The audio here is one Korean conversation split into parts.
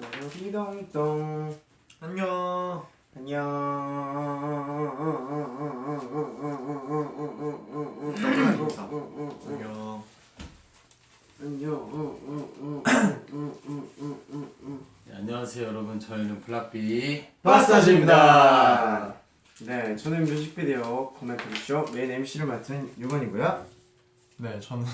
디동동 안녕. 안녕. 네, 안녕하세요 여러분, 저희는 블락비 파스타즈입니다. 네, 저는 뮤직비디오 코멘터리쇼 메인 MC를 맡은 유건이고요. 네, 저는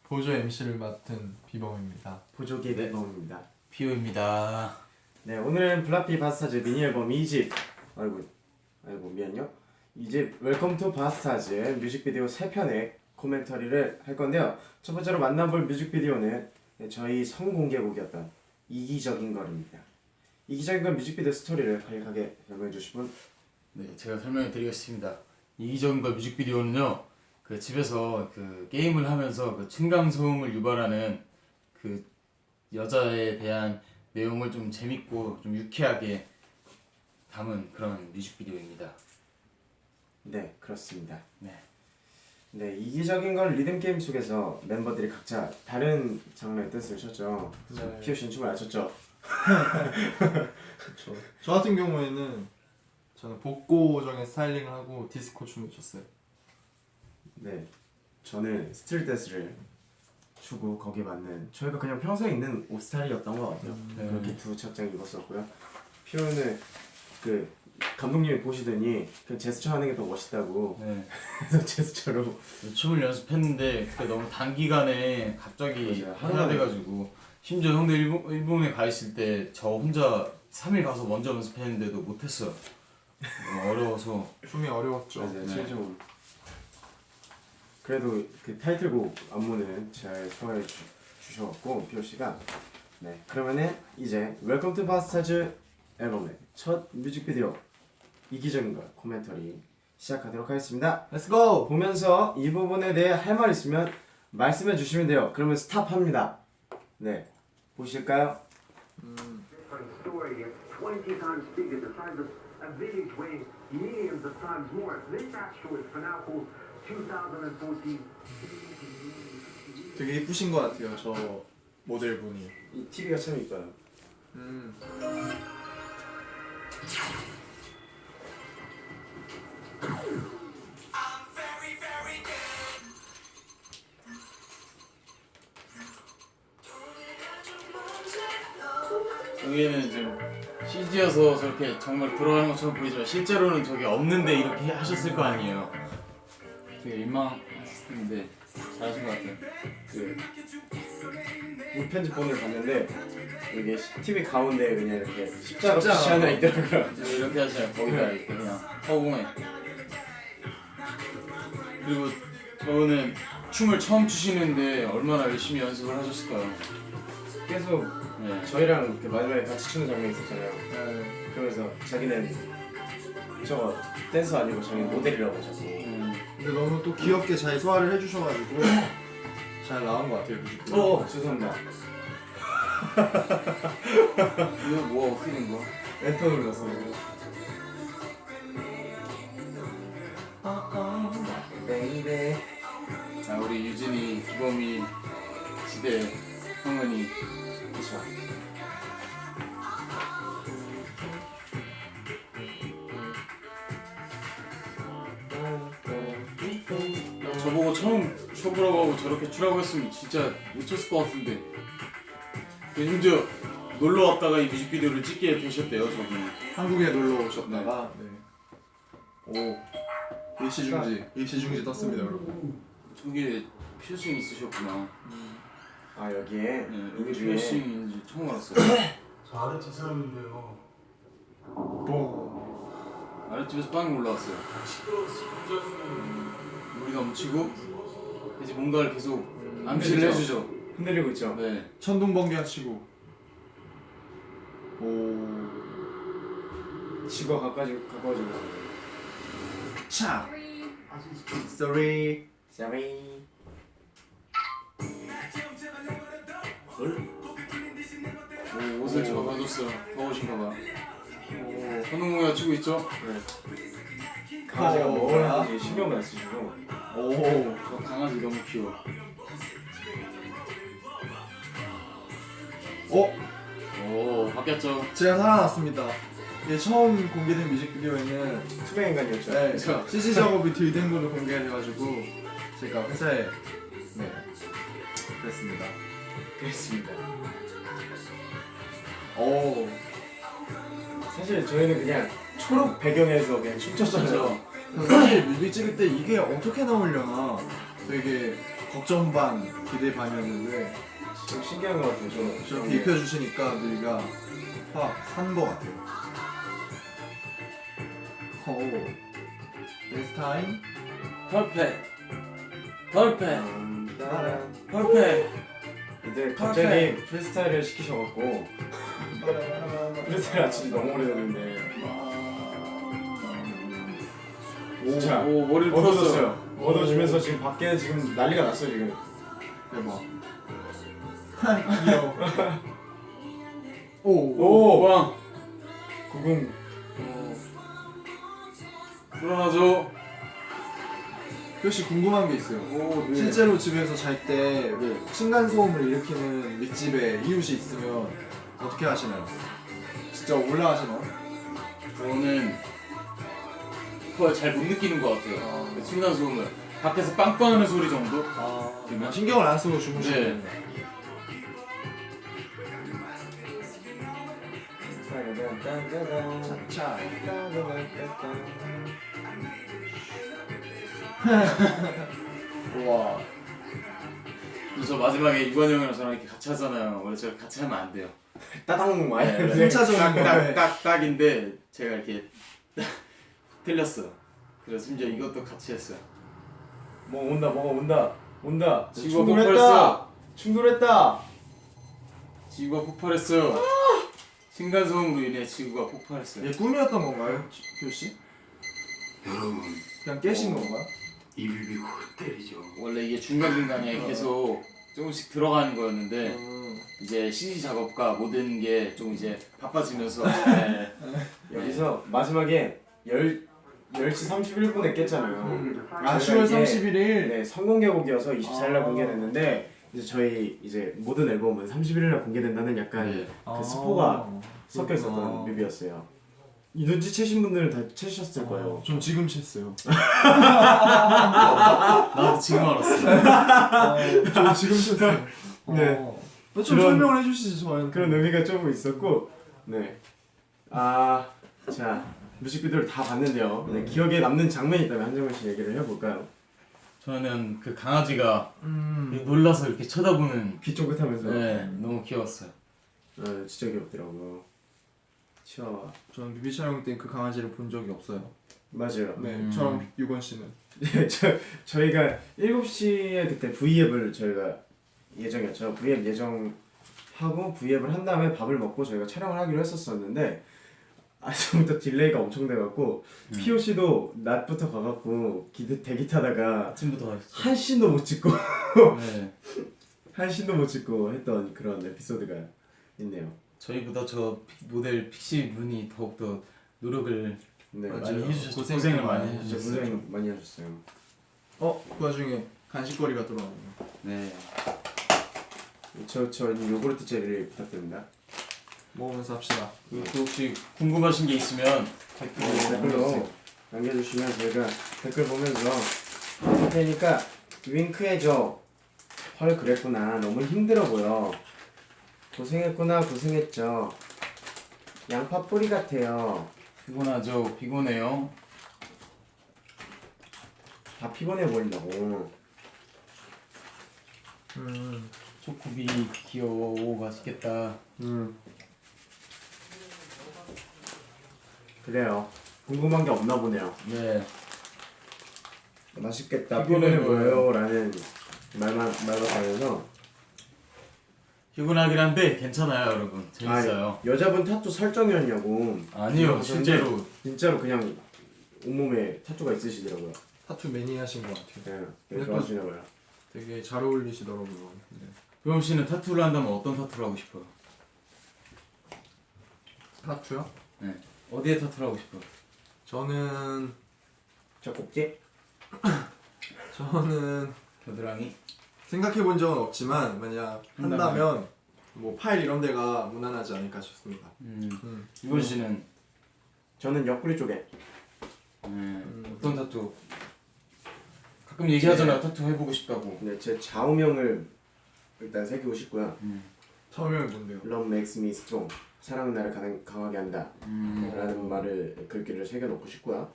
보조 MC를 맡은 비범입니다. 보조개 대범입니다. 피오입니다. 네, 오늘은 블락비 파스타즈 미니 앨범 2집 아이고 미안요. 2집 웰컴 투 파스타즈 뮤직비디오 3편의 코멘터리를 할 건데요. 첫 번째로 만나볼 뮤직비디오는 저희 성공개곡이었던 이기적인 걸입니다. 이기적인 걸 뮤직비디오 스토리를 간략하게 설명해 주실 분? 네, 제가 설명해 드리겠습니다. 이기적인 걸 뮤직비디오는요, 그 집에서 그 게임을 하면서 그 층간소음을 유발하는 그 여자에 대한 내용을 좀 재밌고 좀 유쾌하게 담은 그런 뮤직비디오입니다. 네, 그렇습니다. 네. 네, 이기적인 건 리듬 게임 속에서 멤버들이 각자 다른 장르의 뜻을 쳤죠. 네. 피오 씨는 춤을 안 췄죠? 그렇죠. 저 같은 경우에는 저는 복고적인 스타일링을 하고 디스코 춤을 췄어요. 네, 저는 스트릿 댄스를 추고 거기에 맞는 저희가 그냥 평소에 입는 옷 스타일이었던 것 같아요. 그렇게 두 착장 입었었고요. 피오는 그 감독님이 보시더니 그 제스처 하는 게 더 멋있다고 네. 그래서 제스처로 춤을 연습했는데 그때 너무 단기간에 갑자기 맞아요. 해야 돼가지고, 심지어 형들 일본에 가 있을 때 저 혼자 3일 가서 먼저 연습했는데도 못했어요. 너무 어려워서. 춤이 어려웠죠. 맞아요. 네. 실좀 그래도 그 타이틀곡 안무는 잘 소화해 주셔갖고 피오 씨가 네, 그러면은 이제 웰컴 투 파스타즈 앨범의 첫 뮤직비디오 이기적인 걸 코멘터리 시작하도록 하겠습니다. Let's go. 보면서 이 부분에 대해 할 말 있으면 말씀해 주시면 돼요. 그러면 스탑합니다. 네, 보실까요? Story 20 times bigger, the size of a village weighing millions of times more. This asteroid for now called 2014. 되게 이쁘신 것 같아요, 저 모델분이. 이 TV가 참 이뻐요. 여기는 지금 CG여서 저렇게 정말 들어가는 것처럼 보이지만 실제로는 저게 없는데 이렇게 하셨을 거 아니에요. 되게 민망하셨을 텐데 잘하신 것 같아요. 그 무편집본을 봤는데 이게 TV 가운데 그냥 이렇게 십자가 빛이 하나 있더라고요. 이제 이렇게 하시면 거기다 이렇게 그냥 허공에. 그리고 저는 춤을 처음 추시는데 얼마나 열심히 연습을 하셨을까요? 계속 네. 저희랑 이렇게 마지막에 같이 추는 장면이 있었잖아요. 그러면서 자기는 저거 댄서 아니고 자기는 모델이라고 자꾸. 근데 너무 또 귀엽게 잘 소화를 해주셔가지고 잘 나온 것 같아요, 뮤직비디오. 죄송합니다. 이거 뭐가 어떻게 된 거야? 엔터 눌렀어. 베이베. 아, 우리 유진이, 기범이, 지대, 형은이. 그쵸. 저보고 처음 쳐보라고 하고 저렇게 추라고 했으면 진짜 미쳤을 것 같은데. 심지어 놀러 왔다가 이 뮤직비디오를 찍게 되셨대요, 저분이. 한국에 놀러 오셨다가 네. 오 일시중지 떴습니다, 여러분. 저기에 피어싱 있으셨구나. 아 여기에 네, 여기 이게 중에 피어싱인지 처음 알았어요. 저 아래집 사람인데요. 뽕. 아랫집에서 빵이 올라왔어요. 시끄러워서 혼자 주면 물이 넘치고 이제 뭔가를 계속 암시를 해주죠. 흔들리고 있죠. 네. 천둥번개 하시고. 오. 치고 가까워지고. 차. Sorry. Sorry. 오, 옷을 제가 봐줬어요. 더우신가 봐. 오, 선웅이가 치고 있죠? 강아지가 어, 뭘 뭐야? 하는지 신경을 안 쓰시고. 오. 저 강아지 너무 귀여워. 어? 오, 바뀌었죠. 제가 살아났습니다. 이게 처음 공개된 뮤직비디오에는 투명 인간이었죠. 네, CG 작업이 덜 된 걸로 공개돼가지고 제가 회사에 네 그랬습니다. 그랬습니다. 오, 사실 저희는 그냥 초록 배경에서 그냥 춤췄잖아요. 사실 뮤비 찍을 때 이게 어떻게 나오려나 되게 걱정 반 기대 반이었는데 좀 신기한 것 같아요. 저렇게 입혀주시니까 뮤비가 확 산 것 같아요. 오, This time 퍼펙트. 퍼펙트. 근데 갑자기 프리스타일을 시키셔갖고 프리스타일 아침이 너무 오래됐는데 진짜 오 머리를 풀었어요. 어두워졌어요. 어두워지면서 지금 밖에 지금 난리가 났어요 지금. 대박. 귀여워. 오, 오! 왕. 90 불어나죠. 혹시 궁금한 게 있어요. 오 네. 실제로 집에서 잘 때 층간 소음을 일으키는 윗집에 이웃이 있으면 어떻게 하시나요? 진짜 올라가시나요? 저는 그걸 잘 못 느끼는 것 같아요. 그 층간 소음을 밖에서 빵빵하는 소리 정도. 그러면 신경을 안 쓰고 주무시는. 차. 우와. 저 마지막에 유관 형이랑 저랑 이렇게 같이 하잖아요. 원래 제가 같이 하면 안 돼요. 따당 많이 네, 했는데 힘차적인 거에. 딱인데 제가 이렇게 틀렸어. 그래서 심지어 이것도 같이 했어요. 뭐 온다 뭐가 온다 지구가 충돌했다 충돌했다. 지구가 폭발했어요. 층간 소음으로 인해 지구가 폭발했어요. 얘 꿈이었던 건가요, 교씨? 여러분 그냥 깨신 건가요? 입을 비고 때리죠. 원래 이게 중간중간에 계속 조금씩 들어가는 거였는데 이제 CG 작업과 모든 게 좀 이제 바빠지면서 네. 여기서 마지막에 10시 31분에 깼잖아요. 아, 10월 31일. 네, 선공개곡이어서 24일날 공개됐는데 이제 저희 이제 모든 앨범은 31일날 공개된다는 약간 네. 그 스포가 섞여 있었던 뮤비였어요. 이 눈치 채신 분들은 다 채셨을 거예요. 전 지금 챘어요. 나도 지금 알았어. 전 지금 챘어요. 네. 좀 그런- 설명을 해주시지 저희는. 그런 의미가 조금 있었고, 네. 아, 자 뮤직비디오를 다 봤는데요. 네, 기억에 남는 장면이 있다면 한정현 씨 얘기를 해볼까요? 저는 그 강아지가 놀라서 이렇게 쳐다보는 귀 쫑긋하면서. 네 너무 귀여웠어요. 진짜 귀엽더라고요. 치와와. 저는 뮤비 촬영 때 그 강아지를 본 적이 없어요. 맞아요. 네, 저랑 유건 씨는. 네, 저희가 7시에 그때 V앱을 저희가 예정이었죠. V앱 예정하고 V앱을 한 다음에 밥을 먹고 저희가 촬영을 하기로 했었었는데 아침부터 딜레이가 엄청 돼갖고 POC도 낮부터 가갖고 대기 타다가 아침부터 가셨어요. 한 씬도 못 찍고 네. 한 씬도 못 찍고 했던 그런 에피소드가 있네요. 저희보다 저 모델 픽시 분이 더욱더 노력을 네, 맞아요. 많이 해주셨죠. 고생을 고생을 많이 많이 진짜 해주셨어요. 고생 많이 하셨어요. 그 와중에 간식거리가 들어왔네요. 네. 저 요구르트 젤리 부탁드립니다. 먹으면서 합시다. 그리고 또 혹시 궁금하신 게 있으면 댓글로 남겨주시면 저희가 댓글 보면서 할 테니까 윙크해줘. 헐 그랬구나. 너무 힘들어 보여. 고생했구나. 고생했죠. 양파 뿌리 같아요. 피곤하죠. 피곤해요. 다 피곤해 보인다고. 초코비 귀여워. 오 맛있겠다. 그래요. 궁금한 게 없나 보네요. 네. 맛있겠다. 피곤해 피곤해 보여요. 라는 말만 하면서 피곤하긴 한데 괜찮아요, 여러분. 재밌어요. 여자분 타투 설정이었냐고. 아니요, 그러셨는데 실제로. 진짜로 그냥 온몸에 타투가 있으시더라고요. 타투 매니아신 것 같아요. 네, 되게 근데 좋아하시나 봐요. 되게 잘 어울리시더라고요. 네. 효영 씨는 타투를 한다면 어떤 타투를 하고 싶어요? 타투요? 네. 어디에 타투를 하고 싶어요? 저는 저 꼭지? 저는 겨드랑이? 생각해 본 적은 없지만 만약 한다면? 한다면 뭐 파일 이런 데가 무난하지 않을까 싶습니다. 유건 씨는 저는 옆구리 쪽에. 어떤 타투? 가끔 얘기하잖아요. 타투 해보고 싶다고. 네, 제 좌우명을 일단 새기고 싶고요. 처음에 뭔데요? Love makes me strong. 사랑은 나를 강하게 한다. 라는 말을 글귀를 새겨놓고 싶고요.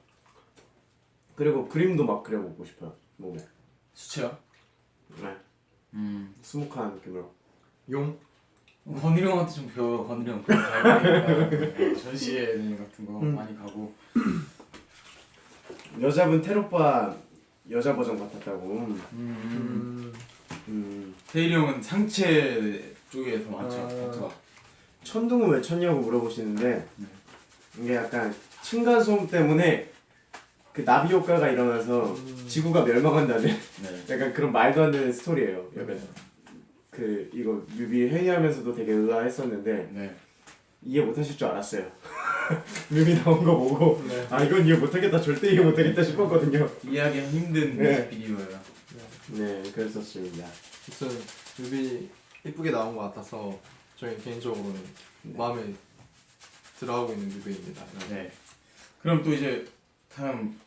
그리고 그림도 막 그려보고 싶어요. 몸에. 수채화? 네. 스모크한 느낌으로. 용? 건일이 형한테 좀 배워. 건일이 형 그런 잘 전시회 같은 거 많이 가고. 여자분 테로빠 여자 버전 같았다고. 태일이 형은 상체 쪽에 더 많죠. 타투가. 천둥은 왜 쳤냐고 물어보시는데 이게 약간 층간소음 때문에 그 나비 효과가 일어나서 지구가 멸망한다는 네. 약간 그런 말도 안 되는 스토리예요. 약간 그 이거 뮤비 회의하면서도 되게 의아했었는데 네. 이해 못하실 줄 알았어요. 뮤비 나온 거 보고 네. 아 이건 이해 못하겠다, 절대 이해 못하겠다 싶었거든요. 이해하기 힘든 네. 뮤직비디오예요. 네, 그랬었습니다. 무슨 뮤비 이쁘게 나온 것 같아서 저희 개인적으로는 마음에 들어하고 있는 뮤비입니다. 네. 그럼 또 이제 다음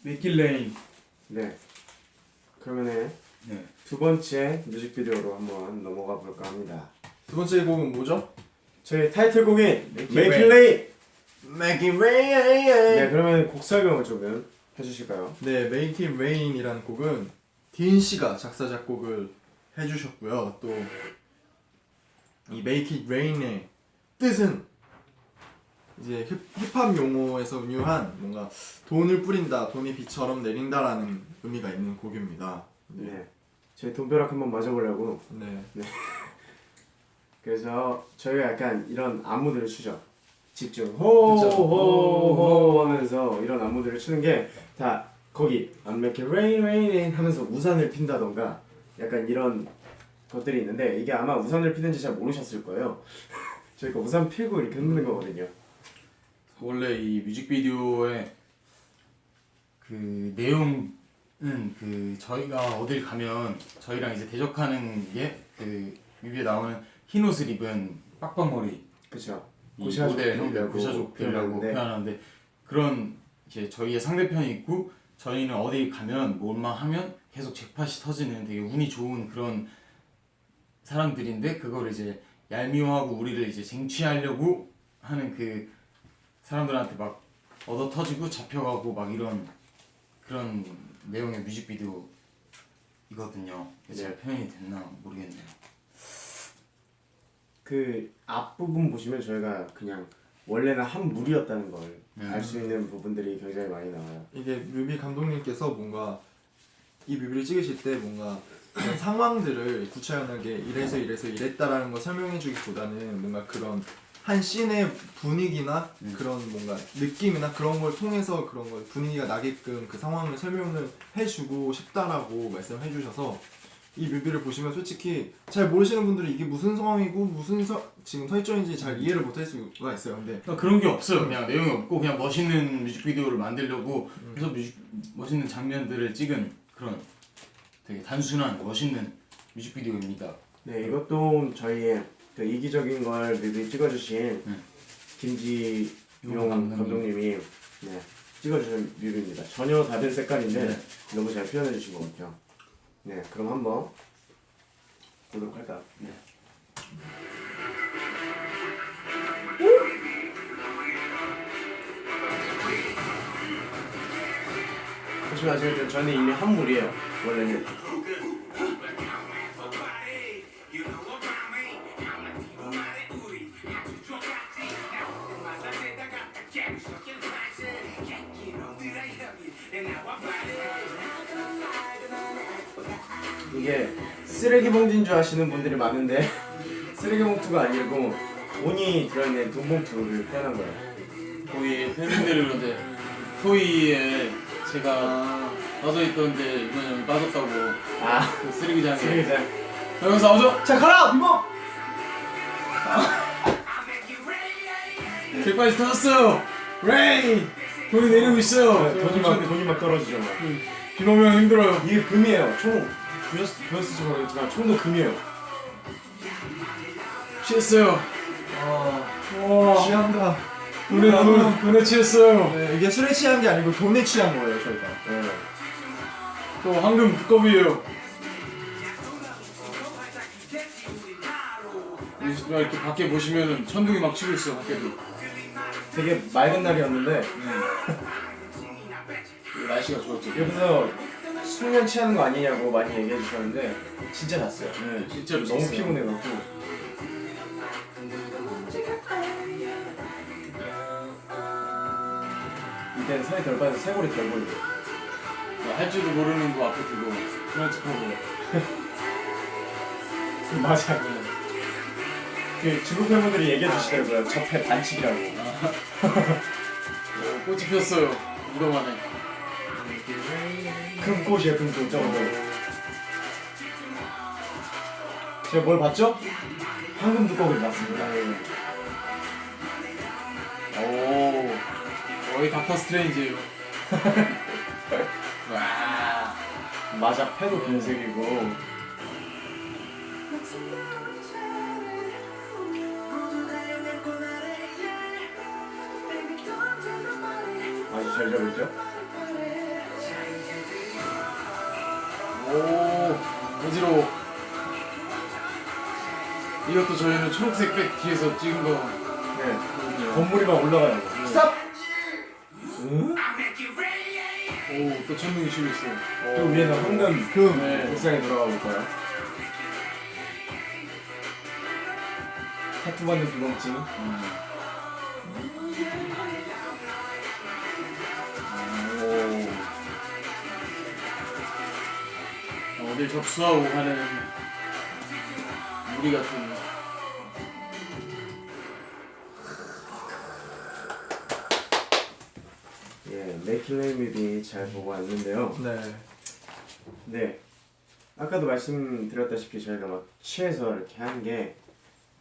맥킬레인. 네, 그러면은 네. 두 번째 뮤직비디오로 한번 넘어가 볼까 합니다. 두 번째 곡은 뭐죠? 저희 타이틀곡인 Make It Make It Rain. Make It Rain. 네, 그러면 곡 설명을 조금 해주실까요? 네, Make It Rain이라는 곡은 딘 씨가 작사 작곡을 해주셨고요. 또 이 Make It Rain의 뜻은 이제 힙합 용어에서 유한 뭔가 돈을 뿌린다, 돈이 비처럼 내린다라는 의미가 있는 곡입니다. 네, 저희 돈벼락 한번 맞아보려고. 네. 그래서 저희가 약간 이런 안무들을 추죠. 집중 그쵸. 호호호 하면서 이런 안무들을 추는 게 다 거기 I'm make it rain rain rain 하면서 우산을 핀다던가 약간 이런 것들이 있는데 이게 아마 우산을 피는지 잘 모르셨을 거예요. 저희가 우산 피고 이렇게 흔드는 거거든요. 원래 이 뮤직비디오의 그 내용은 그 저희가 어딜 가면 저희랑 이제 대적하는 게 그 뮤비에 나오는 흰 옷을 입은 빡빡머리 그렇죠. 이 모델 형들 고샤족들이라고 표현하는데 그런 이제 저희의 상대편이 있고 저희는 어디 가면 뭘만 하면 계속 잭팟이 터지는 되게 운이 좋은 그런 사람들인데 그걸 이제 얄미워하고 우리를 이제 쟁취하려고 하는 그 사람들한테 막 얻어 터지고 잡혀가고 막 이런 그런 내용의 뮤직비디오이거든요. 제가 표현이 됐나 모르겠네요. 그 앞부분 보시면 저희가 그냥 원래는 한 무리였다는 걸 알 수 있는 부분들이 굉장히 많이 나와요. 이게 뮤비 감독님께서 뭔가 이 뮤비를 찍으실 때 뭔가 그런 상황들을 구체화하게 이래서 이랬다라는 걸 설명해주기보다는 뭔가 그런 한 씬의 분위기나 그런 뭔가 느낌이나 그런 걸 통해서 그런 걸 분위기가 나게끔 그 상황을 설명을 해주고 싶다라고 말씀해주셔서 이 뮤비를 보시면 솔직히 잘 모르시는 분들은 이게 무슨 상황이고 무슨 지금 설정인지 잘 이해를 못할 수가 있어요. 근데 그러니까 그런 게 없어요. 그냥 내용이 없고 그냥 멋있는 뮤직비디오를 만들려고 해서 멋있는 장면들을 찍은 그런 되게 단순한 멋있는 뮤직비디오입니다. 네, 이것도 저희의 그 이기적인 걸 뮤비 찍어주신 김지용 감독님이 네, 찍어주신 뮤비입니다. 전혀 다른 색깔인데 네. 너무 잘 표현해주신 것 같아요. 네, 그럼 한번 보도록 할까요? 네. 보시면 아시겠지만 저는 이미 한물이에요. 원래는. 이게 쓰레기 봉지인 줄 아시는 분들이 많은데 쓰레기 봉투가 아니고 돈이 들어있는 돈 봉투를 표현한 거예요. 거기 팬분들이 그런데 토이에 제가 빠져있던데 이번에 형이 빠졌다고 아, 그 쓰레기장에 쓰레기장. 여기서 나오죠? 자, 가라! 비버! 객관이 터졌어요! 레이! 돈이 내리고 있어요! 돈이 막 떨어지죠. 막. 비범이 형 힘들어요. 이게 금이에요. 총 보였을지 모르겠지만 총도 금이에요. 취했어요. 와, 취한다. 돈에 취했어요. 네, 이게 술에 취한 게 아니고 돈에 취한 거예요 저희가. 네. 또 황금 두꺼비예요. 이렇게 밖에 보시면은 천둥이 막 치고 있어 밖에도. 되게 맑은 날이었는데 날씨가 좋았죠. 여기서 숙면 취하는 거 아니냐고 많이 얘기해 주셨는데 진짜 잤어요. 네, 진짜로 너무 잤어요. 피곤해갖고. 이때는 살이 덜 빠져서 쇄골이 덜 보이고. 할 줄도 모르는 거 앞에 두고 그런 척하고. 맞아. 그 중국 팬분들이 얘기해 주시더라고요. 저패 반칙이라고. 꽃이 폈어요. 이동 안에. 금꽃이에요, 금꽃. 저거. 제가 뭘 봤죠? 황금 두꺼비를 봤습니다. 오, 거의 닥터 스트레인지예요. 와, 맞아, 패도 흰색이고. 아주 잘 잡았죠? 오, 어지러워. 이것도 저희는 초록색 백 뒤에서 찍은 거. 네. 건물이 막 올라가요. 스탑! 응? 오, 또 천둥이 치고 있어요. 또 위에는 황금 네. 옥상에 들어가 볼까요? 타투 받는 비범증. 어딜 접수하고 가는 우리 같은. 예, 메이킬레이 뮤비 잘 보고 왔는데요. 네. 네. 아까도 말씀드렸다시피 저희가 막 취해서 이렇게 한 게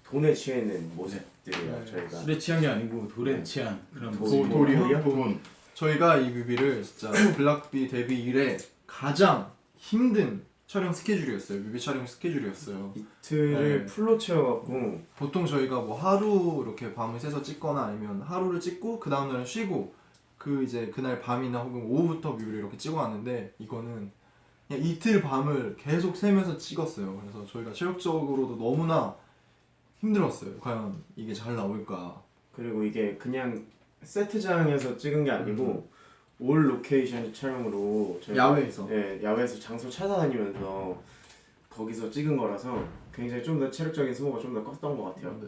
돈에 취해 있는 모습들이에요. 네. 저희가. 술에 취한 게 아니고 돌에 취한 그런 돌이요? 돈. 저희가 이 뮤비를 진짜 블락비 데뷔 이래 가장 힘든 촬영 스케줄이었어요. 뮤비 촬영 스케줄이었어요. 이틀을 네. 풀로 채워갖고 보통 저희가 뭐 하루 이렇게 밤을 새서 찍거나 아니면 하루를 찍고 그 다음 날은 쉬고 그 이제 그날 밤이나 혹은 오후부터 뮤비를 이렇게 찍어 왔는데 이거는 그냥 이틀 밤을 계속 새면서 찍었어요. 그래서 저희가 체력적으로도 너무나 힘들었어요. 과연 이게 잘 나올까. 그리고 이게 그냥 세트장에서 찍은 게 아니고 올 로케이션 촬영으로 저희가 야외에서. 예, 야외에서 장소 찾아다니면서 거기서 찍은 거라서 굉장히 좀 더 체력적인 소모가 좀 더 컸던 것 같아요. 네.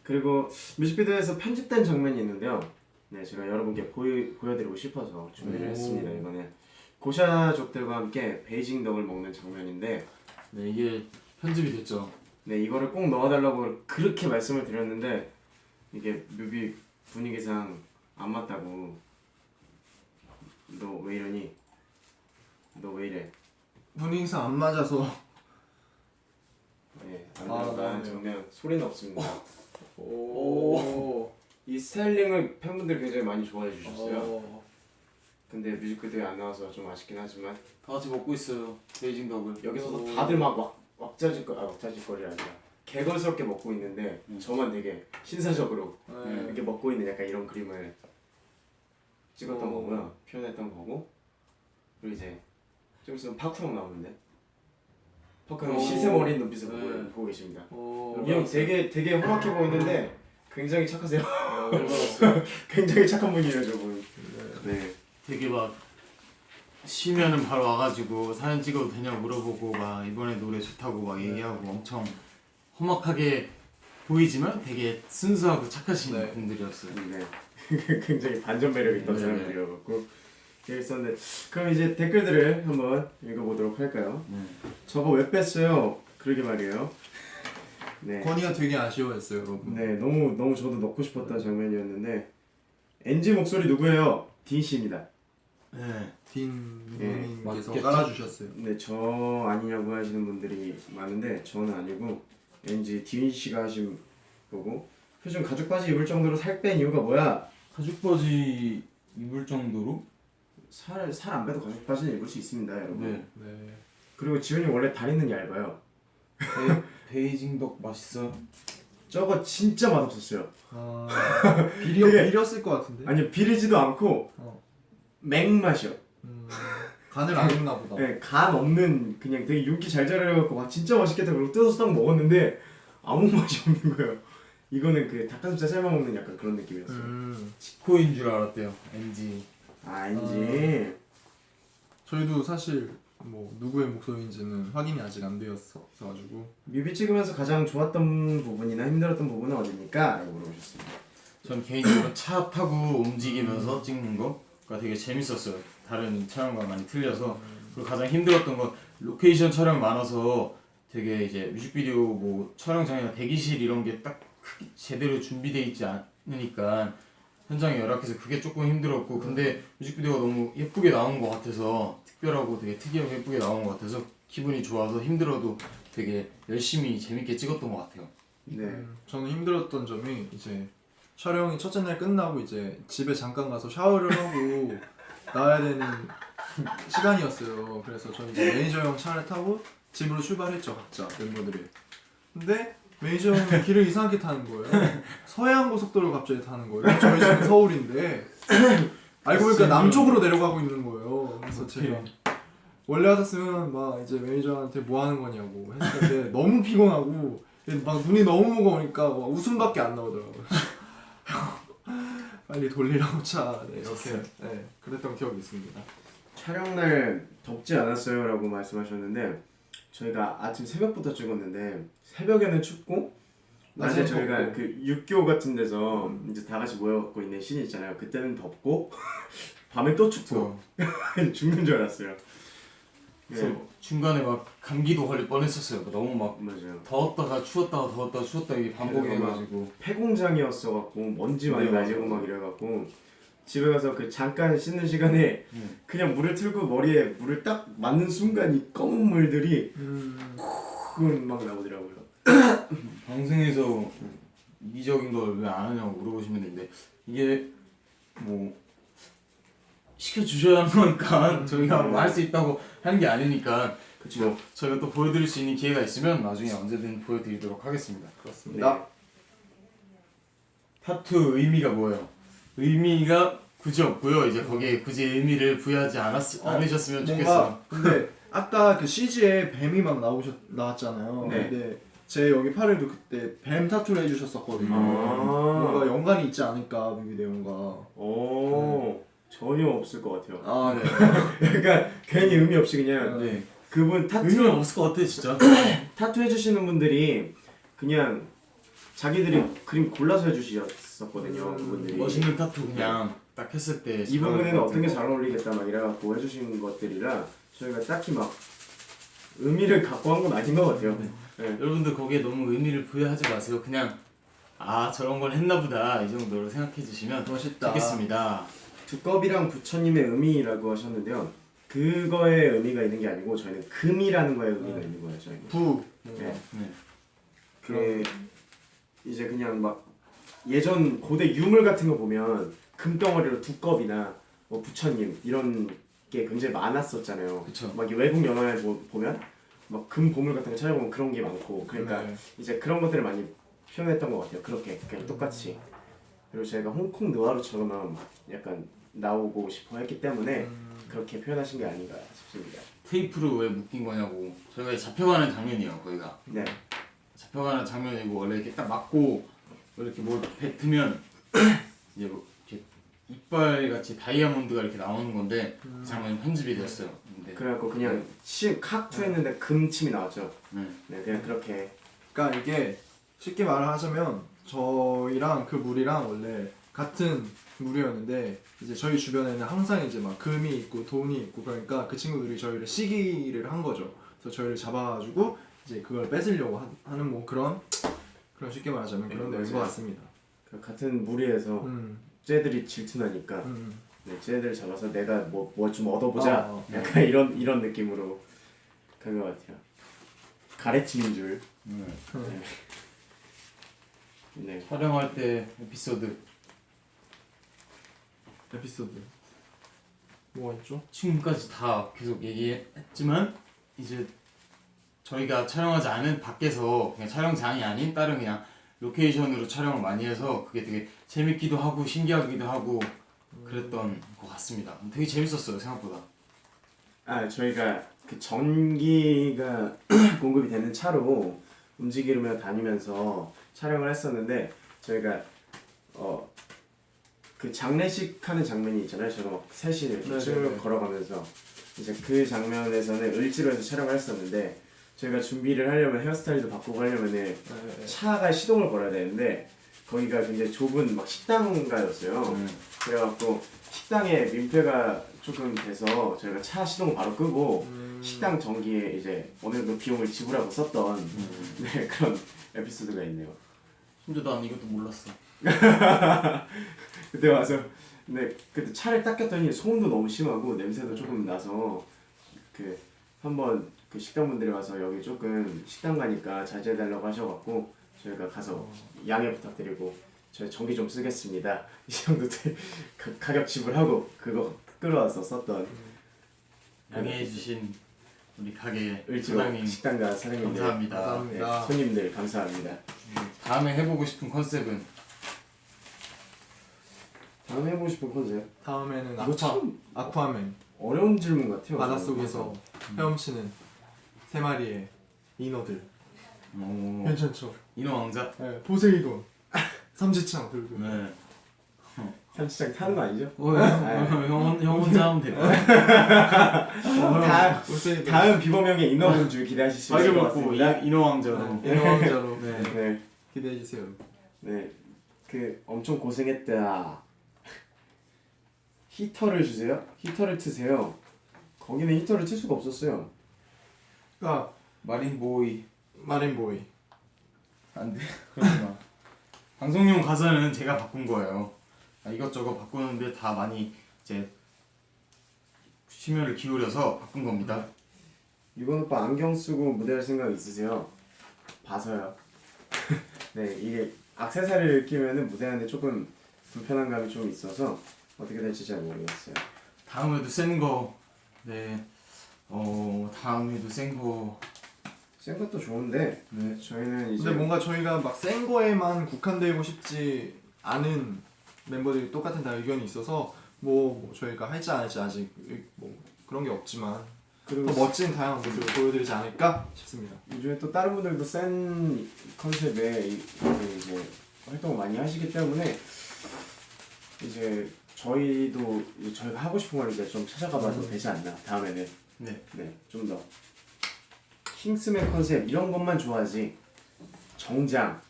그리고 뮤직비디오에서 편집된 장면이 있는데요. 네, 제가 여러분께 보여드리고 싶어서 준비를 오. 했습니다. 이거는 고샤족들과 함께 베이징 덕을 먹는 장면인데, 네, 이게 편집이 됐죠. 네, 이거를 꼭 넣어달라고 그렇게 말씀을 드렸는데 이게 뮤비 분위기상 안 맞다고. 너 왜 이러니? 너 왜 이래? 분위기상 안 맞아서. 네, 안 아, 들어간 네. 장면 소리는 없습니다. 오. 이 스타일링을 팬분들이 굉장히 많이 좋아해 주셨어요. 어. 근데 뮤직비디오에 안 나와서 좀 아쉽긴 하지만 다 같이 먹고 있어요. 베이징 덕을. 여기서도 다들 막 왁자지껄이 아니라 개걸스럽게 먹고 있는데 저만 되게 신사적으로 네. 이렇게 먹고 있는 약간 이런 그림을 찍었던 오. 거고요. 표현했던 거고. 그리고 이제 좀 있으면 파크 형 나오는데 파크 형이 오. 시샘 어린 눈빛을 네. 보고 계십니다. 오, 이 형 되게 험악해 보이는데 굉장히 착하세요. 열받았어요. 굉장히 착한 분이에요 저분. 네. 되게 막 쉬면은 바로 와가지고 사진 찍어도 되냐고 물어보고 막 이번에 노래 좋다고 막 얘기하고 엄청 험악하게 보이지만 되게 순수하고 착하신 네. 분들이었어요. 네. 굉장히 반전 매력 있던 네. 사람들이어갖고 재밌었는데 그럼 이제 댓글들을 한번 읽어보도록 할까요? 네. 저거 왜 뺐어요? 그러게 말이에요. 네. 건이가 되게 아쉬워했어요, 여러분. 네, 너무 저도 넣고 싶었던 장면이었는데 NG 목소리 누구예요? 딘 씨입니다. 네. 딘님께서 맞겠죠? 깔아주셨어요. 근데 저 아니냐고 하시는 분들이 많은데 저는 아니고 NG 딘 씨가 하신 거고 요즘 가죽 바지 입을 정도로 살 뺀 이유가 뭐야? 가죽 바지 입을 정도로? 살 안 빼도 가죽 바지는 입을 수 있습니다, 여러분. 네. 네. 그리고 지훈이 원래 다리는 얇아요. 베이징 덕 맛있어. 저거 진짜 맛없었어요. 아 되게- 비렸을 것 같은데. 아니 비리지도 않고 어. 맹맛이요. 간을 안 했나 보다. 네, 간 없는 그냥 되게 윤기 잘 자라려갖고 와 진짜 맛있겠다 그러고 뜯어서 딱 먹었는데 아무 맛이 없는 거예요. 이거는 그 닭가슴살 삶아 먹는 약간 그런 느낌이었어요. 치코인 줄 알았대요. NG. 아닌지. 저희도 사실 뭐 누구의 목소리인지는 확인이 아직 안 되었어가지고. 뮤비 찍으면서 가장 좋았던 부분이나 힘들었던 부분은 어디입니까? 라고 물어보셨습니다. 전 개인적으로 차 타고 움직이면서 찍는 거가 되게 재밌었어요. 다른 촬영과 많이 틀려서. 그리고 가장 힘들었던 건 로케이션 촬영 많아서 되게 이제 뮤직비디오 뭐 촬영장이나 대기실 이런 게 딱 제대로 준비돼 있지 않으니까 현장에 열악해서 그게 조금 힘들었고, 근데 뮤직비디오가 너무 예쁘게 나온 것 같아서, 특별하고 되게 특이하고 예쁘게 나온 것 같아서 기분이 좋아서 힘들어도 되게 열심히 재밌게 찍었던 것 같아요. 네. 저는 힘들었던 점이 이제 촬영이 첫째 날 끝나고 이제 집에 잠깐 가서 샤워를 하고 나와야 되는 시간이었어요. 그래서 저희 이제 매니저 형 차를 타고 집으로 출발했죠, 각자 멤버들이. 근데 매니저 형이 길을 이상하게 타는 거예요. 서해안 고속도로를 갑자기 타는 거예요. 저희 집은 서울인데 알고 보니까 남쪽으로 내려가고 있는 거예요. 그래서 제가 원래 같았으면 막 이제 매니저한테 뭐 하는 거냐고 했을 텐데 너무 피곤하고 막 눈이 너무 무거우니까 막 웃음밖에 안 나오더라고요. 빨리 돌리라고 차. 네, 이렇게 네, 그랬던 기억이 있습니다. 촬영날 덥지 않았어요? 라고 말씀하셨는데 저희가 아침 새벽부터 찍었는데 새벽에는 춥고 낮에 낮에는 저희가 덥고. 그 육교 같은 데서 이제 다 같이 모여갖고 있는 씬이 있잖아요. 그때는 덥고 밤에 또 춥고 죽는 줄 알았어요. 그래서 네, 중간에 막 감기도 걸릴 뻔했었어요. 너무 막 맞아요. 더웠다가 추웠다가 더웠다가 추웠다 이게 반복해가지고. 폐공장이었어갖고 먼지 많이 네, 나지고 맞아요. 막 이래갖고 집에 가서 그 잠깐 씻는 시간에 그냥 물을 틀고 머리에 물을 딱 맞는 순간 이 검은 물들이 쿵 막 나오더라고요. 방송에서 이기적인 걸 왜 안 하냐고 물어보시면 되는데, 이게 뭐 시켜주셔야 하는 거니까 저희가 뭐 할 수 있다고 하는 게 아니니까. 그쵸. 저희가 또 보여드릴 수 있는 기회가 있으면 나중에 언제든 보여드리도록 하겠습니다. 그렇습니다. 타투 의미가 뭐예요? 의미가 굳이 없고요. 이제 거기에 굳이 의미를 부여하지 않으셨으면 좋겠어요. 근데 아까 그 CG에 뱀이 막 나왔잖아요. 네. 근데 제 여기 팔에도 그때 뱀 타투를 해주셨었거든요. 뭔가 연관이 있지 않을까 뮤비 내용과. 오 전혀 없을 것 같아요. 아 네. 그러니까 괜히 의미 없이 그냥 네. 그분 타투 의미가 없을 것 같아 진짜. 타투 해주시는 분들이 그냥 자기들이 그림 골라서 해주셨었거든요. 그분들이 멋있는 타투 그냥 딱 했을 때 이 부분에는 어떤 게 잘 어울리겠다 막 이래갖고 해주신 것들이라 저희가 딱히 막 의미를 갖고 한 건 아닌 것 같아요. 네. 여러분들 거기에 너무 의미를 부여하지 마세요. 그냥 아 저런 걸 했나보다 이 정도로 생각해 주시면 멋있다. 좋겠습니다. 두꺼비랑 부처님의 의미라고 하셨는데요. 그거의 의미가 있는 게 아니고 저희는 금이라는 거에 의미가 있는 거예요. 저희는. 부. 네. 네. 그 이제 그냥 막 예전 고대 유물 같은 거 보면 금덩어리로 두꺼비나 뭐 부처님 이런 게 굉장히 많았었잖아요. 그쵸. 막 외국 영화를 보면 막 금 보물 같은 거 찾아보면 그런 게 많고 그러니까 네. 이제 그런 것들을 많이 표현했던 것 같아요. 그렇게 그냥 똑같이. 그리고 저희가 홍콩 느와르처럼 약간 나오고 싶어 했기 때문에 그렇게 표현하신 게 아닌가 싶습니다. 테이프로 왜 묶인 거냐고. 저희가 잡혀가는 장면이에요. 거기가 네. 잡혀가는 장면이고 원래 이렇게 딱 맞고 이렇게 뭘 뱉으면 이제 뭐 이렇게 이빨 같이 다이아몬드가 이렇게 나오는 건데 그 장면이 편집이 됐어요. 근데 그래갖고 그냥 칵투 했는데 금침이 나왔죠. 네. 네, 그냥 그렇게. 그러니까 이게 쉽게 말을 하자면 저희랑 그 물이랑 원래 같은 물이었는데 이제 저희 주변에는 항상 이제 막 금이 있고 돈이 있고 그러니까 그 친구들이 저희를 시기를 한 거죠. 그래서 저희를 잡아가지고 이제 그걸 뺏으려고 하는 뭐 그런 쉽게 말하자면 그런 네, 내용인 것 같습니다. 그 같은 무리에서 쟤들이 질투나니까 네, 쟤들 잡아서 내가 뭐 좀 얻어보자. 약간 이런 느낌으로 간 것 같아요. 가래침인 줄. 네. 네. 촬영할 때 에피소드 뭐가 있죠? 지금까지 다 계속 얘기했지만 이제 저희가 촬영하지 않은 밖에서 그냥 촬영장이 아닌 다른 그냥 로케이션으로 촬영을 많이 해서 그게 되게 재밌기도 하고 신기하기도 하고 그랬던 것 같습니다. 되게 재밌었어요 생각보다. 저희가 그 전기가 공급이 되는 차로 움직이며 다니면서 촬영을 했었는데 저희가 그 장례식 하는 장면이 있잖아요. 제가 막 셋이 이렇게 쭉 걸어가면서 이제 그 장면에서는 을지로에서 촬영을 했었는데 저희가 준비를 하려면 헤어스타일도 바꾸고 하려면은 차가 시동을 걸어야 되는데 거기가 굉장히 좁은 막 식당가였어요. 그래갖고 식당에 민폐가 조금 돼서 저희가 차 시동을 바로 끄고 식당 전기에 이제 어느 정도 비용을 지불하고 썼던 네, 그런 에피소드가 있네요. 심지어 난 이것도 몰랐어. 그때 와서 근데 그때 차를 딱 켰더니 소음도 너무 심하고 냄새도 조금 나서 그 한번 그 식당분들이 와서 여기 조금 식당 가니까 자제해달라고 하셔갖고 저희가 가서 양해 부탁드리고 저희 전기 좀 쓰겠습니다 이 정도 가격 지불하고 그거 끌어와서 썼던 양해해주신 우리 가게 을지로 사장님 식당가 사장님들 감사합니다. 네, 손님들 감사합니다. 다음에 해보고 싶은 컨셉은 다음에 해보고 싶은 컨셉 다음에는 이거 참 아쿠아맨 어려운 질문 같아요. 바닷속에서 헤엄치는 세 마리의 인어들. 오, 괜찮죠? 인어왕자? 네, 포세이돈 삼지창 들고. 네. 삼치장 타는 거 아니죠? 형 혼자 하면 될 거야. 다음 비범형의 인어공주 기대하실 수 있을 것 빨개 먹고 같습니다. 인어왕자로. 인어왕자로 네. 네, 기대해 주세요. 네, 그 엄청 고생했다. 히터를 주세요. 히터를 트세요. 거기는 히터를 틀 수가 없었어요. 그러니까 마린보이. 마린보이. 안 돼. 그렇구나. 방송용 가사는 제가 바꾼 거예요. 이것저것 바꾸는데 다 많이 이제 심혈을 기울여서 바꾼 겁니다. 유건 오빠 안경 쓰고 무대할 생각 있으세요? 봐서요. 네, 이게 액세서리를 끼면은 무대하는데 조금 불편한 감이 좀 있어서 어떻게 될지 잘 모르겠어요. 다음에도 센 거. 네. 다음에도 센 거. 센 것도 좋은데 네. 저희는 이제 근데 뭔가 저희가 막 센 거에만 국한되고 싶지 않은 멤버들이 똑같은 다 의견이 있어서 뭐 저희가 할지 안 할지 아직 뭐 그런 게 없지만 그리고 더 멋진 다양한 모습을 보여드리지 않을까 싶습니다. 요즘에 또 다른 분들도 센 컨셉의 이제 활동을 많이 하시기 때문에 이제 저희도 이제 저희가 하고 싶은 걸 이제 좀 찾아가봐도 되지 않나 다음에는. 네. 네, 좀 더 킹스맨 컨셉 이런 것만 좋아하지 정장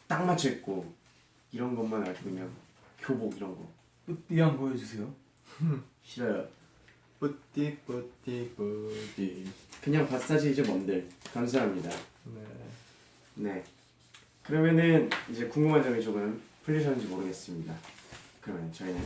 딱 맞춰 입고 이런 것만 아주 그냥 교복 이런 거 뿌띠 한번 보여주세요. 싫어요. 뿌띠 뿌띠 뿌띠. 그냥 바스타지 이제 뭔들 감사합니다. 네. 네, 그러면은 이제 궁금한 점이 조금 풀리셨는지 모르겠습니다. 그러면 저희는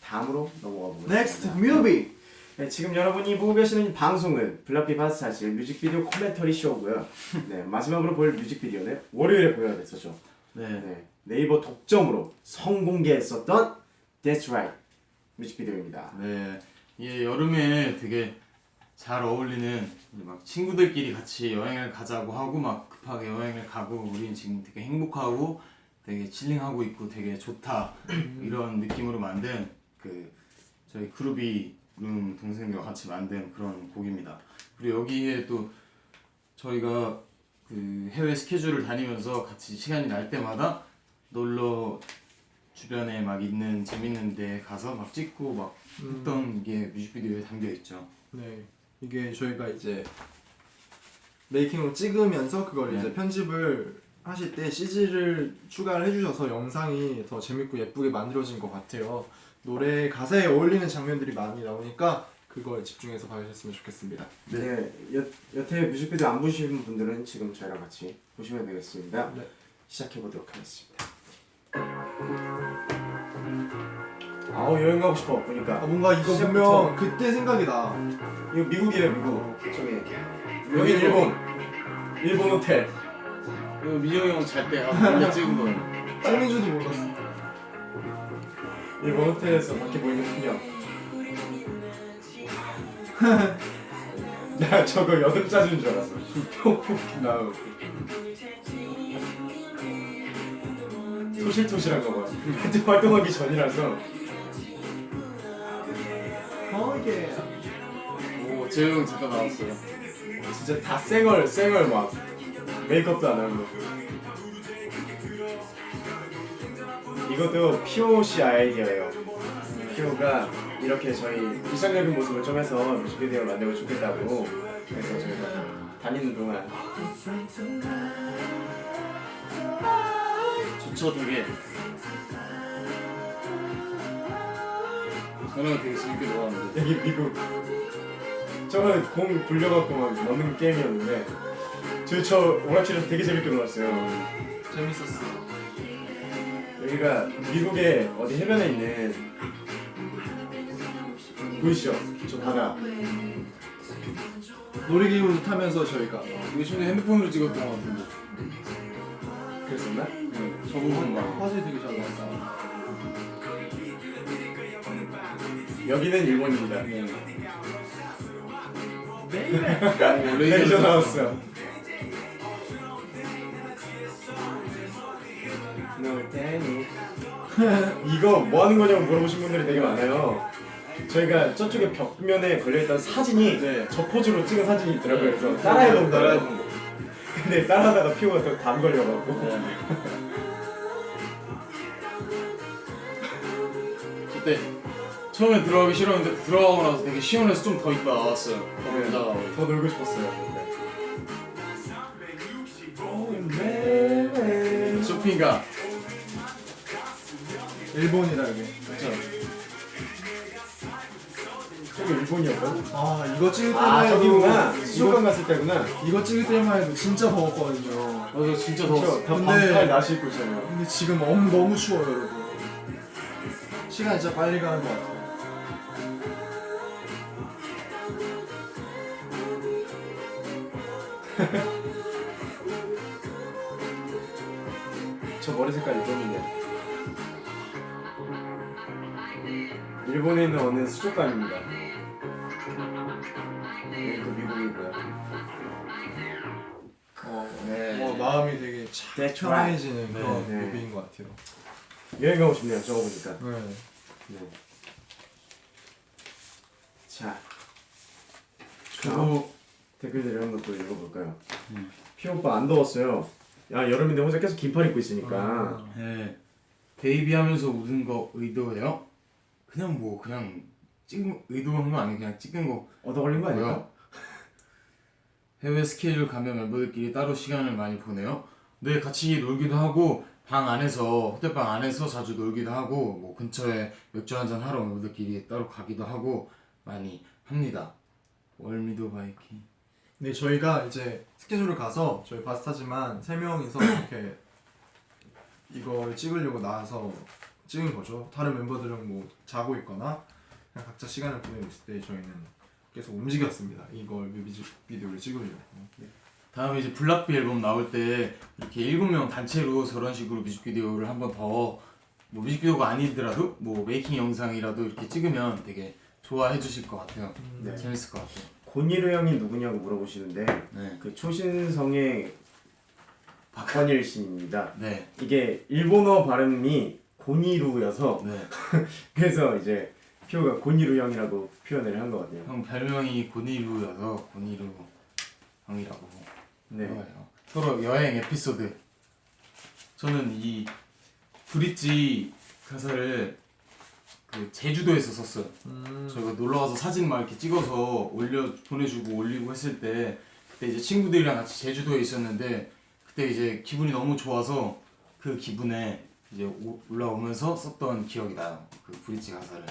다음으로 넘어가 보겠습니다. Next movie. 네, 지금 여러분이 보고 계시는 방송은 블락비 바스타즈 뮤직비디오 코멘터리 쇼고요. 네, 마지막으로 볼 뮤직비디오는 월요일에 공개가 됐었죠. 네. 네, 네이버 독점으로 성공개했었던 That's Right 뮤직비디오입니다. 네. 이게 여름에 되게 잘 어울리는 막 친구들끼리 같이 여행을 가자고 하고 막 급하게 여행을 가고 우린 지금 되게 행복하고 되게 칠링하고 있고 되게 좋다 이런 느낌으로 만든 그 저희 그루비 룸 동생들과 같이 만든 그런 곡입니다. 그리고 여기에 또 저희가 그 해외 스케줄을 다니면서 같이 시간이 날 때마다 놀러 주변에 막 있는 재밌는 데 가서 막 찍고 막 했던 게 뮤직비디오에 담겨 있죠. 네. 이게 저희가 이제 메이킹으로 찍으면서 그걸 네. 이제 편집을 하실 때 CG를 추가를 해주셔서 영상이 더 재밌고 예쁘게 만들어진 것 같아요. 노래 가사에 어울리는 장면들이 많이 나오니까 그걸 집중해서 봐주셨으면 좋겠습니다. 네, 여태 뮤직비디오 안 보신 분들은 지금 저희랑 같이 보시면 되겠습니다. 네. 시작해 보도록 하겠습니다. 아우 여행 가고 싶어 보니까. 뭔가 이거 시작부터. 보면 그때 생각이 나. 이거 미국이에요 미국. 저기 여기 일본 호텔. 이거 민영이 형 잘 때 혼자 찍은 거예요. 찍는 줄도 몰랐어. 일본 호텔에서 밖에 보이는 풍경. 나 저거 여름 짜주인 줄 알았어. 폭폭 나오고. 토실토실한가 봐. 그때 활동하기 전이라서. 예. 오 재영 잠깐 나왔어요. 진짜 다 쌩얼 막 메이크업도 안 하고. 이것도 피오 씨 아이디어예요. 피오가 이렇게 저희 일상적인 모습을 좀 해서 뮤직비디오를 만들면 좋겠다고. 그래서 저희가 다니는 동안 좋죠 되게. 저는 되게 재밌게 놀았는데. 여기 미국 저번에 공 굴려갖고 막 넣는 게임이었는데 저 오락실에서 되게 재밌게 놀았어요. 재밌었어. 여기가 미국의 어디 해변에 있는 보이시죠? 저 바다. 놀이기구 타면서 저희가 이거 심지어 핸드폰으로 찍었던 것 같은데. 그랬었나? 저 부분 막. 화질 되게 잘 나왔다. 여기는 일본입니다. 오, 레이저 나왔어. 이거 뭐 하는 거냐고 물어보신 분들이 되게 많아요. 저희가 저쪽에 벽면에 걸려있던 사진이 저 포즈로 찍은 사진이 있더라고요. 그래서 따라해본 거예요. 근데 따라하다가 피오가 또 담 걸려갖고. 그때 처음에 들어가기 싫었는데 들어가고 나서 되게 시원해서 좀 더 있다 나왔어요. 더 네, 놀다가. 더 놀고 싶었어요. 쇼핑가. 일본이다 여기. 그쵸. 저기 일본이었거든? 아 이거 찍을 때만 아 해도 저기구나. 수족관 갔을 때구나. 이거 찍을 때만 해도 진짜 더웠거든요. 맞아 진짜 그쵸? 더웠어. 다 근데- 반팔 나시 입고 있잖아요. 근데 지금 너무 추워요 여러분. 시간 진짜 빨리 가는 것 같아요. 저 머리 색깔 일본이네. 일본에 있는 어느 수족관입니다. 여기 또 미국이고요. 네. 마음이 되게 That's 편안해지는 right. 그런 네. 뮤비인 것 같아요. 여행 가고 싶네요. 저거 보니까. 네. 네. 자, 저거 댓글들을 한번 또 읽어볼까요? 음. 피오 오빠 안 더웠어요. 야 여름인데 혼자 계속 긴팔 입고 있으니까. 네. 베이비 하면서 웃은 거 의도예요? 그냥 찍은 의도한 거 아니에요. 그냥 찍은 거. 얻어 걸린 거 아닐까? 뭐요? 해외 스케줄 가면 멤버들끼리 따로 시간을 많이 보내요. 네, 같이 놀기도 하고 방 안에서 호텔방 안에서 자주 놀기도 하고 뭐 근처에 맥주 한잔 하러 멤버들끼리 따로 가기도 하고 많이 합니다. 월미도 바이킹. 네 저희가 이제 스케줄을 가서 저희 바스타지만 3명이서 이렇게 이걸 찍으려고 나와서 찍은 거죠. 다른 멤버들은 뭐 자고 있거나 그냥 각자 시간을 보내고 있을 때 저희는 계속 움직였습니다. 이걸 뮤직비디오를 찍으려고. 다음에 이제 블락비 앨범 나올 때 이렇게 7명 단체로 저런 식으로 뮤직비디오를 한 번 더 뭐 뮤직비디오가 아니더라도 뭐 메이킹 영상이라도 이렇게 찍으면 되게 좋아해 주실 것 같아요. 네. 재밌을 것 같아요. 고니르 형이 누구냐고 물어보시는데 네. 그 초신성의 박건일 씨입니다. 네. 이게 일본어 발음이 고니루여서 네. 그래서 이제 피오가 고니루 형이라고 표현을 한 거거든요. 형 별명이 고니루여서 고니루 형이라고 네. 해요. 서로 여행 에피소드. 저는 이 브릿지 가사를 그 제주도에서 썼어요. 저희가 놀러 가서 사진 막 이렇게 찍어서 보내주고 올리고 했을 때 그때 이제 친구들이랑 같이 제주도에 있었는데 그때 이제 기분이 너무 좋아서 그 기분에 이제 올라오면서 썼던 기억이 나요. 그 브릿지 가사를.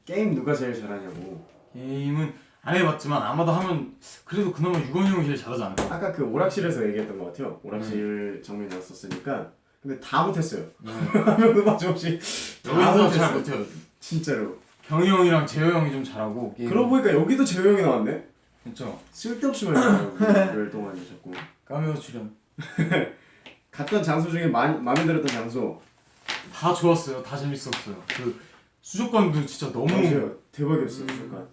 게임 누가 제일 잘하냐고. 게임은 안 해봤지만 아마도 하면 그래도 그나마 유건이 형이 제일 잘하지 않을까? 아까 그 오락실에서 얘기했던 것 같아요. 오락실 장면이 나왔었으니까. 근데 다 못했어요. 한 명도 빠짐없이 다 여기서 잘 못했어요. 못해요. 진짜로. 경희 형이랑 재호 형이 좀 잘하고 게임. 그러고 보니까 여기도 재호 형이 나왔네. 그렇죠. 쓸데없이 많이 나와요. 열 동안 자꾸. 까메오 출연. 갔던 장소 중에 마음에 들었던 장소. 다 좋았어요. 다 재밌었어요. 그 수족관도 진짜 너무 맞아요. 대박이었어요. 잠깐.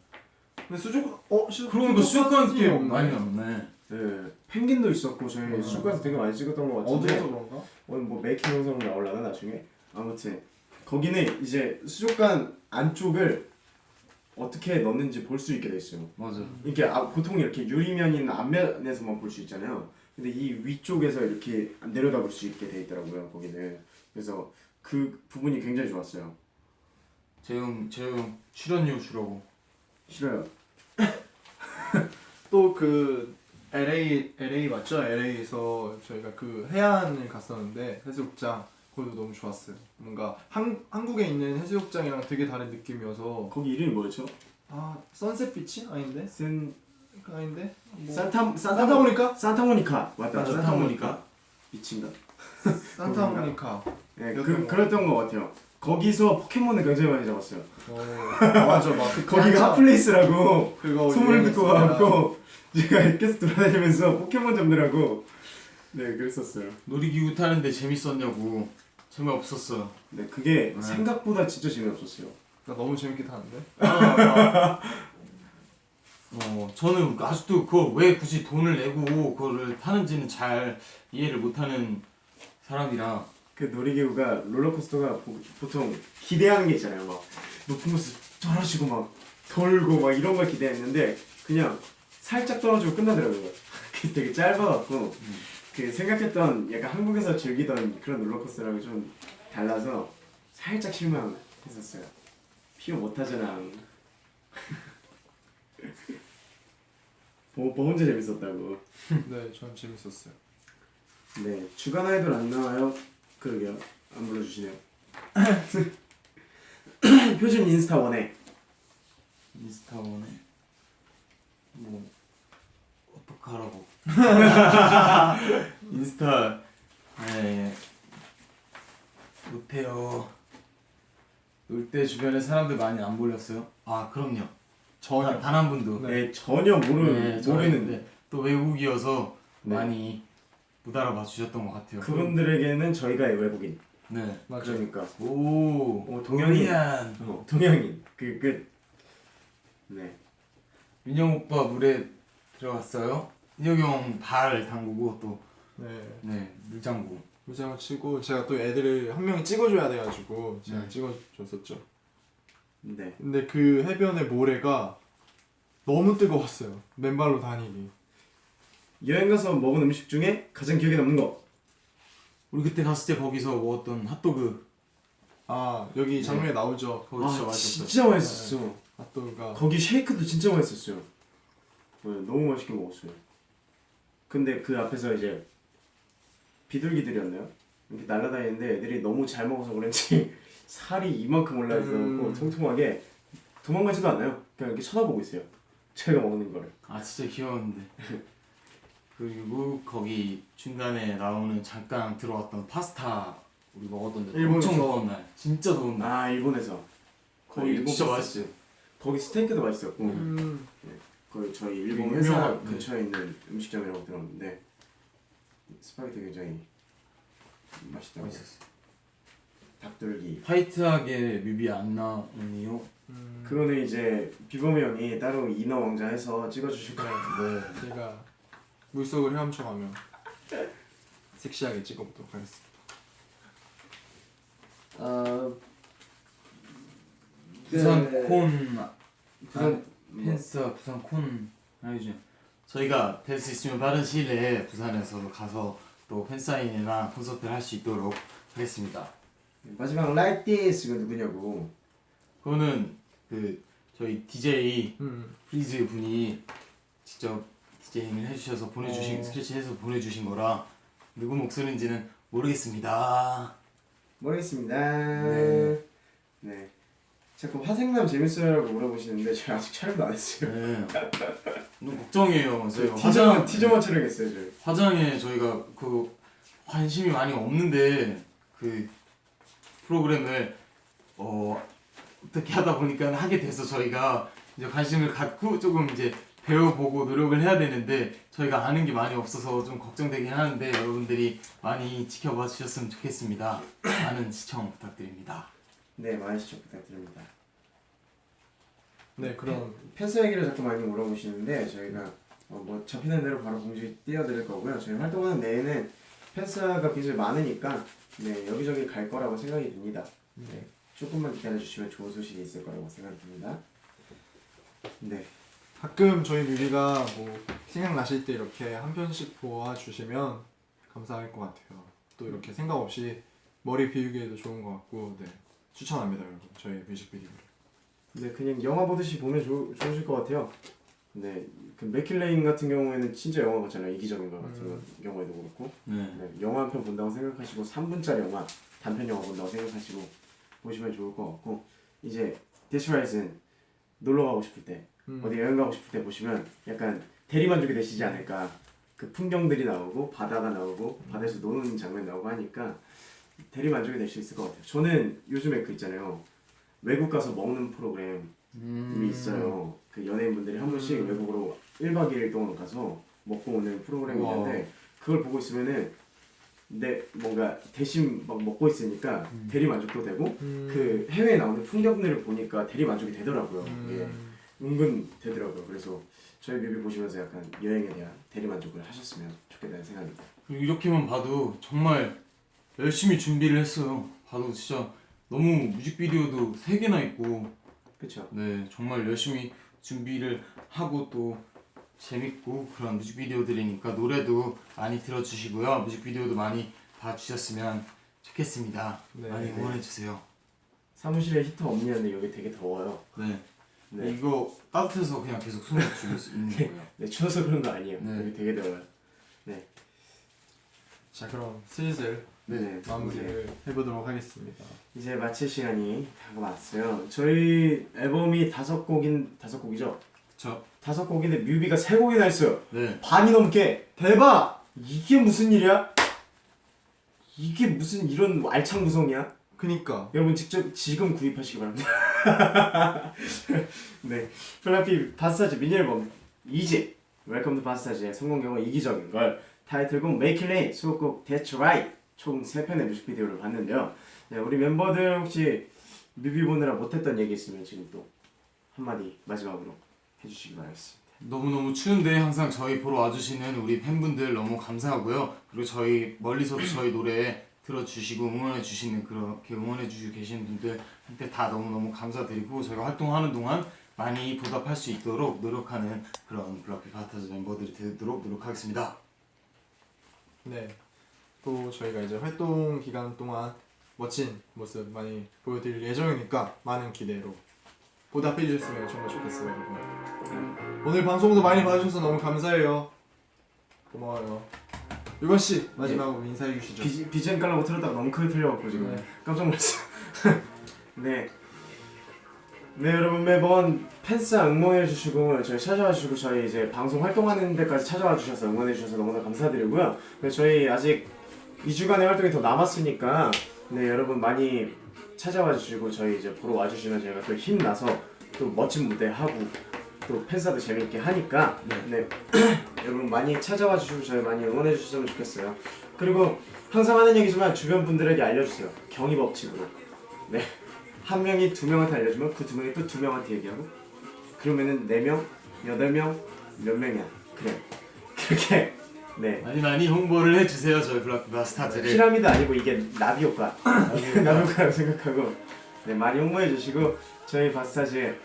근데 수족 그러니까 수족관 게 없네. 많이 남네. 네. 펭귄도 있었고 저희 수족관에서 되게 많이 찍었던 것 같은데. 어두워서 그런가? 뭐 메이킹 영상으로 나올라나 나중에. 아무튼 거기는 이제 수족관 안쪽을 어떻게 넣는지 볼 수 있게 돼 있어요. 맞아. 이게 보통 이렇게 유리면인 앞면에서만 볼 수 있잖아요. 근데 이 위쪽에서 이렇게 내려다볼 수 있게 돼 있더라고요. 거기는. 그래서 그 부분이 굉장히 좋았어요. 재영 출연료 주라고. 싫어요. 또 그 LA 맞죠? LA에서 저희가 그 해안을 갔었는데 해수욕장 거기도 너무 좋았어요. 뭔가 한국에 있는 해수욕장이랑 되게 다른 느낌이어서 거기 이름이 뭐였죠? 선셋 비치 아닌데? 아닌데? 뭐... 산타모니카? 산타모니카 맞다. 맞아, 산타모니카 비치인가? 산타모니카. 네, 그랬던 그랬던 것 같아요. 거기서 포켓몬을 굉장히 많이 잡았어요. 맞아, 막 그때 거기가 핫플레이스라고 그거 소문을 듣고 유행했었잖아. 와갖고 제가 계속 돌아다니면서 포켓몬 잡느라고 네 그랬었어요. 놀이기구 타는데 재밌었냐고. 재미없었어요. 네 그게 네. 생각보다 진짜 재미없었어요. 나 너무 재밌게 타는데? 저는 아직도 그걸 왜 굳이 돈을 내고 그거를 타는지는 잘 이해를 못하는 사람이라. 그 놀이기구가 롤러코스터가 보통 기대하는 게 있잖아요. 막 높은 곳을 떨어지고 막 돌고 막 이런 걸 기대했는데 그냥 살짝 떨어지고 끝나더라고요. 그게 되게 짧아갖고 그 생각했던 약간 한국에서 즐기던 그런 롤러코스터랑 좀 달라서 살짝 실망했었어요. 필요 못하잖아. 뭐 혼자 재밌었다고. 네, 전 재밌었어요. 네 주간 아이돌 안 나와요? 그러게요. 안 불러주시네요. 표준 인스타 원에 인스타원에 뭐 어떡하라고. 인스타 못해요. 놀 때 주변에 사람들 많이 안 몰렸어요? 아 그럼요. 전혀. 단 한 분도. 네, 전혀 모르는 또 외국이어서 네. 많이 못 알아봐 주셨던 것 같아요. 그분들에게는 저희가 외국인. 네. 맞아요. 그러니까 오 동양인. 코리안. 동양인. 네. 민영 오빠 물에 들어갔어요. 인혁이 형 발 담그고 또 네. 물장구. 물장구 치고 제가 또 애들을 한 명이 찍어줘야 돼가지고 제가 네. 찍어줬었죠. 네. 근데 그 해변의 모래가 너무 뜨거웠어요. 맨발로 다니기. 여행 가서 먹은 음식 중에 가장 기억에 남는 거. 우리 그때 갔을 때 거기서 먹었던 핫도그. 여기 장면에 나오죠. 거기 진짜 맛있었어요. 진짜 맛있었어. 핫도그가. 거기 쉐이크도 진짜 맛있었어요. 네, 너무 맛있게 먹었어요. 근데 그 앞에서 이제 비둘기들이었나요? 이렇게 날아다니는데 애들이 너무 잘 먹어서 그런지 살이 이만큼 올라있어갖고 통통하게 도망가지도 않아요. 그냥 이렇게 쳐다보고 있어요. 제가 먹는 거를. 아 진짜 귀여웠는데. 그리고 거기 중간에 나오는 잠깐 들어왔던 파스타 우리 먹었던 데 일본에서. 엄청 더운 날. 진짜 더운 날. 일본에서. 거기 일본 진짜 파스타. 맛있어요. 거기 스테이크도 맛있었고 거기 저희 일본 회사 유명한, 근처에 있는 음식점이라고 들었는데 스파게티 굉장히 맛있다고. 맛있었어요. 닭들기. 화이트하게 뮤비 안 나오니요? 그거는 이제 비범이 형이 따로 인어 왕자 해서 찍어주실 거예요. 네. 제가 물속을 헤엄쳐가며 섹시하게 찍어보도록 하겠습니다. 부산 네. 콘 부산 팬스 부산 콘 알죠? 저희가 될 수 있으면 빠른 시일 내에 부산에서 가서 또 팬사인회나 콘서트를 할 수 있도록 하겠습니다. 마지막 like this 이거 누구냐고. 그거는 그 저희 DJ 프리즈 분이 직접 디제잉을 해주셔서 보내주신 스케치해서 보내주신 거라 누구 목소리인지는 모르겠습니다. 모르겠습니다. 네. 네. 자꾸 화생남 재밌어요라고 물어보시는데 제가 아직 촬영도 안 했어요. 네. 너무 걱정이에요. 저희가 티저만 촬영했어요 저희. 화장에 저희가 그 관심이 많이 없는데 그 프로그램을 어떻게 하다 보니까 하게 돼서 저희가 이제 관심을 갖고 조금 이제 배워보고 노력을 해야 되는데 저희가 아는 게 많이 없어서 좀 걱정되긴 하는데 여러분들이 많이 지켜봐 주셨으면 좋겠습니다. 많은 시청 부탁드립니다. 네 많이 시청 부탁드립니다. 네, 그럼 팬스 얘기를 자꾸 많이 물어보시는데 저희가 뭐 잡히는 대로 바로 공지 띄워드릴 거고요. 저희 활동하는 내에는 팬사가 굉장히 많으니까 네 여기저기 갈 거라고 생각이 듭니다. 네 조금만 기다려주시면 좋은 소식이 있을 거라고 생각이 듭니다. 네. 가끔 저희 뮤비가 뭐 생각나실 때 이렇게 한 편씩 보아주시면 감사할 것 같아요. 또 이렇게 생각 없이 머리 비우기에도 좋은 것 같고 네 추천합니다 여러분 저희 뮤직비디오를. 네 그냥 영화 보듯이 보면 좋으실 것 같아요. 네, 그 맥킬레인 같은 경우에는 진짜 영화 같잖아요. 이기적인 것 같은 경우에도 그렇고 네. 네, 영화 한 편 본다고 생각하시고 3분짜리 영화, 단편 영화 본다고 생각하시고 보시면 좋을 것 같고 이제 데스라이즈는 놀러 가고 싶을 때 어디 여행 가고 싶을 때 보시면 약간 대리만족이 되시지 않을까. 그 풍경들이 나오고 바다가 나오고 바다에서 노는 장면 나오고 하니까 대리만족이 될 수 있을 것 같아요. 저는 요즘에 그 있잖아요. 외국 가서 먹는 프로그램이 있어요. 그 연예인분들이 한 번씩 외국으로 1박 2일 동안 가서 먹고 오는 프로그램이 있는데 그걸 보고 있으면은 내 뭔가 대신 막 먹고 있으니까 대리 만족도 되고 그 해외에 나오는 풍경들을 보니까 대리 만족이 되더라고요. 예. 은근 되더라고요. 그래서 저희 뮤비 보시면서 약간 여행에 대한 대리 만족을 하셨으면 좋겠다는 생각입니다. 그리고 이렇게만 봐도 정말 열심히 준비를 했어요. 봐도 진짜 너무 뮤직비디오도 3개나 있고 그렇죠. 네 정말 열심히 준비를 하고 또 재밌고 그런 뮤직비디오들이니까 노래도 많이 들어주시고요. 뮤직비디오도 많이 봐주셨으면 좋겠습니다. 네. 많이 응원해주세요. 사무실에 히터 없냐는데 여기 되게 더워요. 네. 네. 이거 따뜻해서 그냥 계속 손을 쥐고 있는 거예요. 네, 추워서 그런 거 아니에요. 네. 여기 되게 더워요. 네. 자 그럼 슬슬 네. 마무리를 해보도록 하겠습니다. 이제 마칠 시간이 다가왔어요. 저희 앨범이 5곡이죠? 그쵸? 5곡인데 뮤비가 3곡이나 있어요. 네. 반이 넘게. 대박! 이게 무슨 일이야? 이게 무슨 이런 알찬 구성이야? 그니까 여러분 직접 지금 구입하시기 바랍니다. 네, 플라피 바스타즈 미니 앨범 2집 웰컴 투 바스타즈의 성공 경우 이기적인 걸 타이틀곡 Make It Rain, 수록곡 That's Right 총 3편의 뮤직비디오를 봤는데요. 네, 우리 멤버들 혹시 뮤비 보느라 못했던 얘기 있으면 지금 또 한마디 마지막으로 해주시기 바라겠습니다. 너무너무 추운데 항상 저희 보러 와주시는 우리 팬분들 너무 감사하고요. 그리고 저희 멀리서도 저희 노래 들어주시고 응원해주시는 그렇게 응원해주시고 계시는 분들한테 다 너무너무 감사드리고 저희가 활동하는 동안 많이 보답할 수 있도록 노력하는 그런 블락비 바스타즈 멤버들이 되도록 노력하겠습니다. 네. 또 저희가 이제 활동 기간 동안 멋진 모습 많이 보여드릴 예정이니까 많은 기대로 보답해 주셨으면 정말 좋겠어요 여러분. 오늘 방송도 많이 봐주셔서 너무 감사해요. 고마워요. 유건 씨 마지막으로 인사해 주시죠. BGM 깔라고 틀었다가 너무 크게 틀려갖고 지금 네. 깜짝 놀랐어요. 네. 네 여러분 매번 팬싸 응원해주시고 저희 찾아와주시고 저희 이제 방송 활동하는 데까지 찾아와주셔서 응원해주셔서 너무나 감사드리고요. 네, 저희 아직 2주간의 활동이 더 남았으니까 네 여러분 많이 찾아와주시고 저희 이제 보러 와주시면 저희가 또 힘나서 또 멋진 무대 하고 또 팬싸도 재밌게 하니까 네 여러분 많이 찾아와 주시고 저희 많이 응원해 주셨으면 좋겠어요. 그리고 항상 하는 얘기지만 주변 분들에게 알려주세요. 경의 법칙으로. 네. 한 명이 2명한테 알려주면 그 2명이 또 2명한테 얘기하고 그러면은 4명, 8명, 몇 명이야. 그래. 그렇게 네. 많이 홍보를 해주세요. 저희 블락비 바스타즈를. 피라미드 아니고 이게 나비 효과. 나비 효과라고 생각하고 네 많이 홍보해 주시고 저희 바스타즈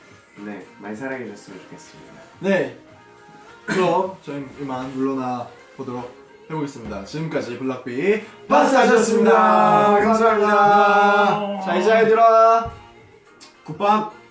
네 많이 사랑해 주셨으면 좋겠습니다. 네. 그럼 저희 이만 물러나 보도록 해보겠습니다. 지금까지 블락비 바스타즈였습니다. 감사합니다. 잘 얘들아. 굿밤.